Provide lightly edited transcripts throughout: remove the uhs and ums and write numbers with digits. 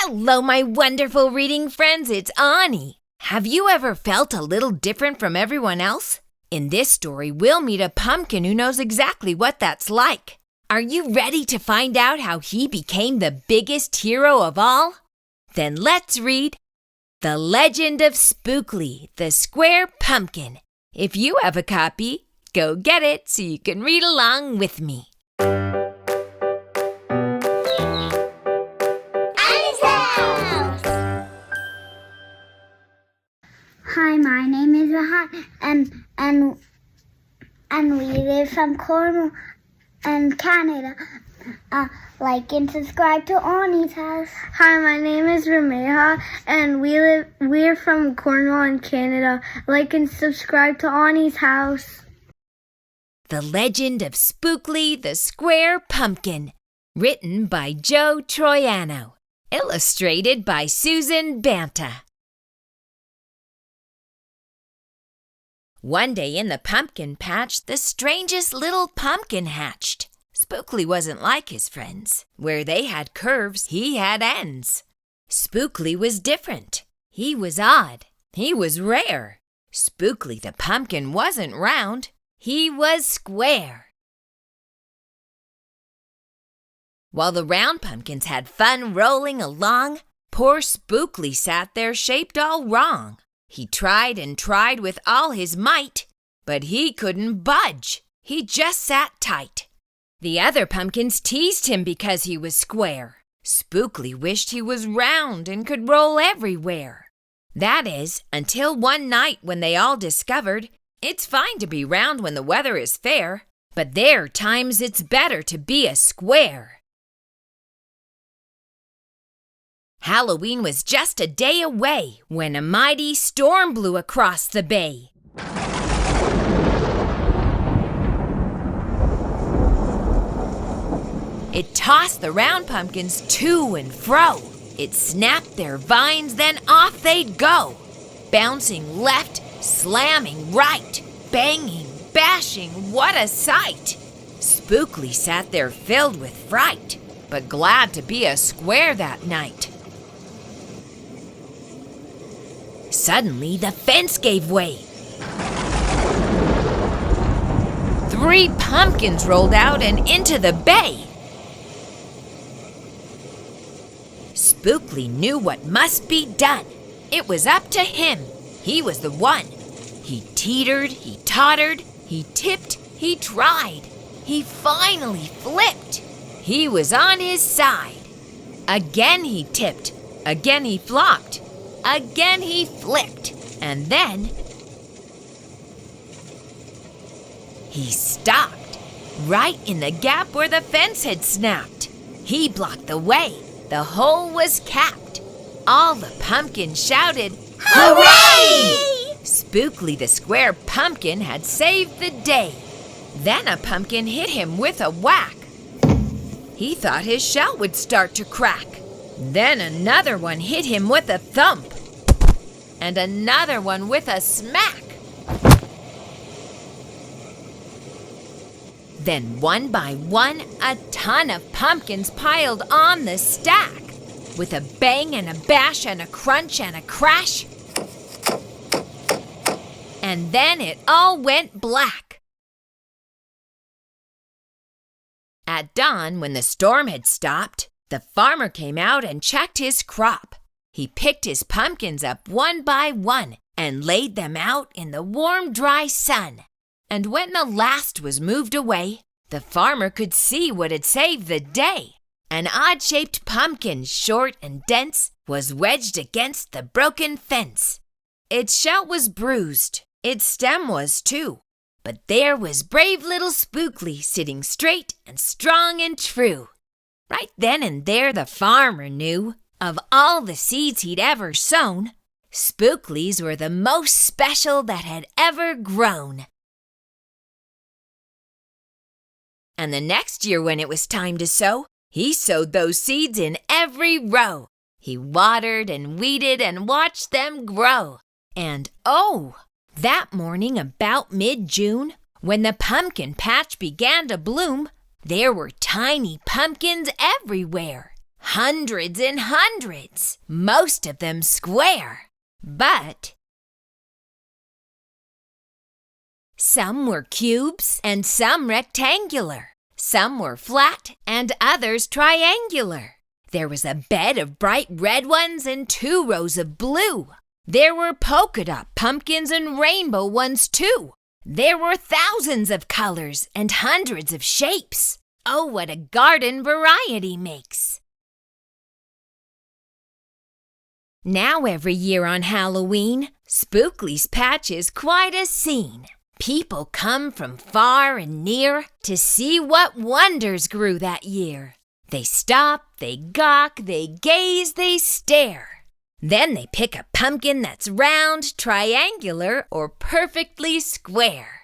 Hello, my wonderful reading friends. It's Awnie. Have you ever felt a little different from everyone else? In this story, we'll meet a pumpkin who knows exactly what that's like. Are you ready to find out how he became the biggest hero of all? Then let's read The Legend of Spookley the Square Pumpkin. If you have a copy, go get it so you can read along with me. Hi, my name is Rahan, and we live from Cornwall and Canada. Like and subscribe to Awnie's house. Hi, my name is Rameha, and we're from Cornwall and Canada. Like and subscribe to Awnie's house. The Legend of Spookley the Square Pumpkin, written by Joe Trioano, illustrated by Susan Banta. One day in the pumpkin patch, the strangest little pumpkin hatched. Spookley wasn't like his friends. Where they had curves, he had ends. Spookley was different. He was odd. He was rare. Spookley the pumpkin wasn't round. He was square. While the round pumpkins had fun rolling along, poor Spookley sat there shaped all wrong. He tried and tried with all his might, but he couldn't budge. He just sat tight. The other pumpkins teased him because he was square. Spookley wished he was round and could roll everywhere. That is, until one night when they all discovered it's fine to be round when the weather is fair, but there are times it's better to be a square. Halloween was just a day away when a mighty storm blew across the bay. It tossed the round pumpkins to and fro. It snapped their vines, then off they'd go, bouncing left, slamming right, banging, bashing, what a sight! Spookley sat there filled with fright, but glad to be a square that night. Suddenly, the fence gave way. 3 pumpkins rolled out and into the bay. Spookley knew what must be done. It was up to him. He was the one. He teetered, he tottered, he tipped, he tried. He finally flipped. He was on his side. Again he tipped. Again he flopped. Again he flipped, and then he stopped, right in the gap where the fence had snapped. He blocked the way. The hole was capped. All the pumpkins shouted, "Hooray!" Spookley the Square Pumpkin had saved the day. Then a pumpkin hit him with a whack. He thought his shell would start to crack. Then another one hit him with a thump, and another one with a smack. Then one by one, a ton of pumpkins piled on the stack. With a bang and a bash and a crunch and a crash. And then it all went black. At dawn, when the storm had stopped, the farmer came out and checked his crop. He picked his pumpkins up one by one and laid them out in the warm, dry sun. And when the last was moved away, the farmer could see what had saved the day. An odd-shaped pumpkin, short and dense, was wedged against the broken fence. Its shell was bruised. Its stem was too. But there was brave little Spookley sitting straight and strong and true. Right then and there the farmer knew, of all the seeds he'd ever sown, Spookley's were the most special that had ever grown. And the next year when it was time to sow, he sowed those seeds in every row. He watered and weeded and watched them grow. And oh, that morning about mid-June, when the pumpkin patch began to bloom, there were tiny pumpkins everywhere. hundreds and hundreds, most of them square. But some were cubes and some rectangular. Some were flat and others triangular. There was a bed of bright red ones and 2 rows of blue. There were polka dot pumpkins and rainbow ones too. There were thousands of colors and hundreds of shapes. Oh, what a garden variety makes! Now every year on Halloween, Spookley's patch is quite a scene. People come from far and near to see what wonders grew that year. They stop, they gawk, they gaze, they stare. Then they pick a pumpkin that's round, triangular, or perfectly square.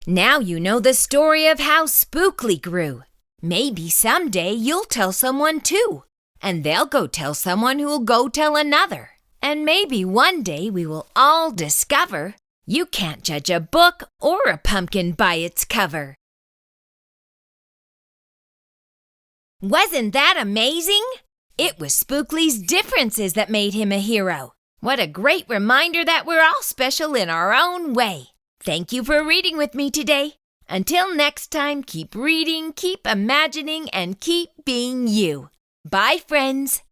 Now you know the story of how Spookley grew. Maybe someday you'll tell someone too, and they'll go tell someone who'll go tell another. And maybe one day we will all discover you can't judge a book or a pumpkin by its cover. Wasn't that amazing? It was Spookley's differences that made him a hero. What a great reminder that we're all special in our own way. Thank you for reading with me today. Until next time, keep reading, keep imagining, and keep being you. Bye, friends.